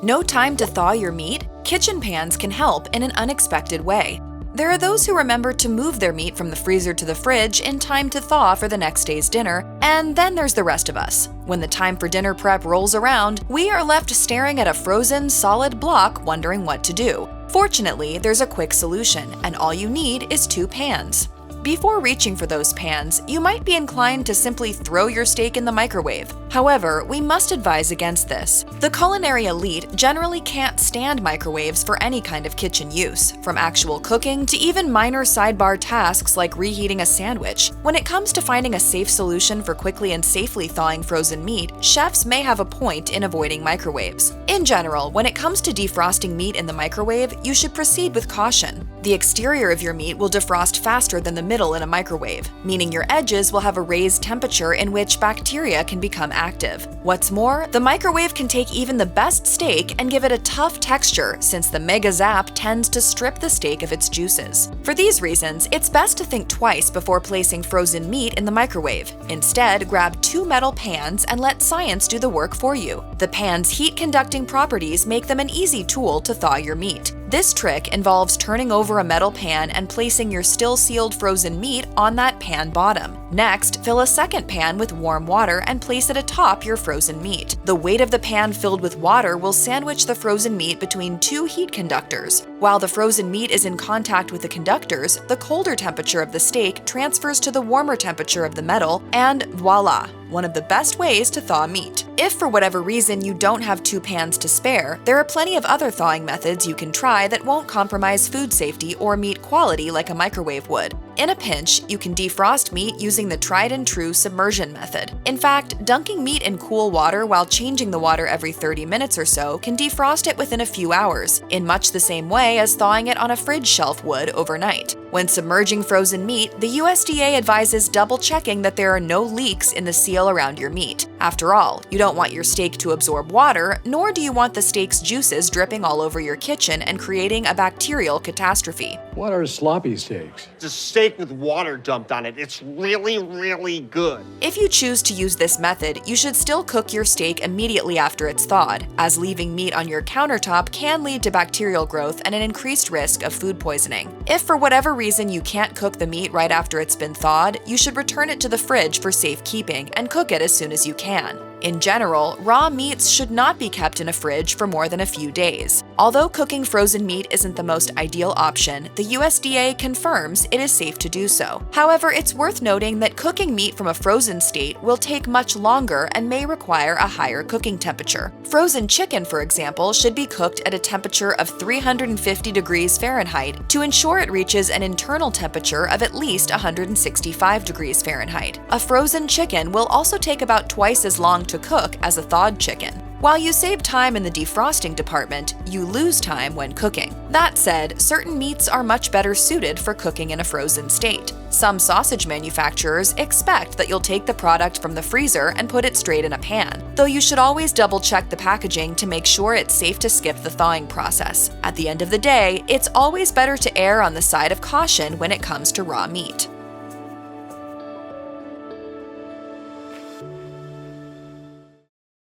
No time to thaw your meat? Kitchen pans can help in an unexpected way. There are those who remember to move their meat from the freezer to the fridge in time to thaw for the next day's dinner, and then there's the rest of us. When the time for dinner prep rolls around, we are left staring at a frozen, solid block wondering what to do. Fortunately, there's a quick solution, and all you need is 2 pans. Before reaching for those pans, you might be inclined to simply throw your steak in the microwave. However, we must advise against this. The culinary elite generally can't stand microwaves for any kind of kitchen use, from actual cooking to even minor sidebar tasks like reheating a sandwich. When it comes to finding a safe solution for quickly and safely thawing frozen meat, chefs may have a point in avoiding microwaves. In general, when it comes to defrosting meat in the microwave, you should proceed with caution. The exterior of your meat will defrost faster than the middle in a microwave, meaning your edges will have a raised temperature in which bacteria can become active. What's more, the microwave can take even the best steak and give it a tough texture since the Mega Zap tends to strip the steak of its juices. For these reasons, it's best to think twice before placing frozen meat in the microwave. Instead, grab 2 metal pans and let science do the work for you. The pan's heat-conducting properties make them an easy tool to thaw your meat. This trick involves turning over a metal pan and placing your still-sealed frozen meat on that pan bottom. Next, fill a second pan with warm water and place it atop your frozen meat. The weight of the pan filled with water will sandwich the frozen meat between 2 heat conductors. While the frozen meat is in contact with the conductors, the colder temperature of the steak transfers to the warmer temperature of the metal, and voila! One of the best ways to thaw meat. If for whatever reason you don't have 2 pans to spare, there are plenty of other thawing methods you can try that won't compromise food safety or meat quality like a microwave would. In a pinch, you can defrost meat using the tried-and-true submersion method. In fact, dunking meat in cool water while changing the water every 30 minutes or so can defrost it within a few hours, in much the same way as thawing it on a fridge shelf would overnight. When submerging frozen meat, the USDA advises double-checking that there are no leaks in the seal around your meat. After all, you don't want your steak to absorb water, nor do you want the steak's juices dripping all over your kitchen and creating a bacterial catastrophe. What are sloppy steaks? It's a steak with water dumped on it. It's really, really good. If you choose to use this method, you should still cook your steak immediately after it's thawed, as leaving meat on your countertop can lead to bacterial growth and an increased risk of food poisoning. If for whatever reason you can't cook the meat right after it's been thawed, you should return it to the fridge for safekeeping and cook it as soon as you can. In general, raw meats should not be kept in a fridge for more than a few days. Although cooking frozen meat isn't the most ideal option, the USDA confirms it is safe to do so. However, it's worth noting that cooking meat from a frozen state will take much longer and may require a higher cooking temperature. Frozen chicken, for example, should be cooked at a temperature of 350 degrees Fahrenheit to ensure it reaches an internal temperature of at least 165 degrees Fahrenheit. A frozen chicken will also take about twice as long to cook as a thawed chicken. While you save time in the defrosting department, you lose time when cooking. That said, certain meats are much better suited for cooking in a frozen state. Some sausage manufacturers expect that you'll take the product from the freezer and put it straight in a pan, though you should always double-check the packaging to make sure it's safe to skip the thawing process. At the end of the day, it's always better to err on the side of caution when it comes to raw meat.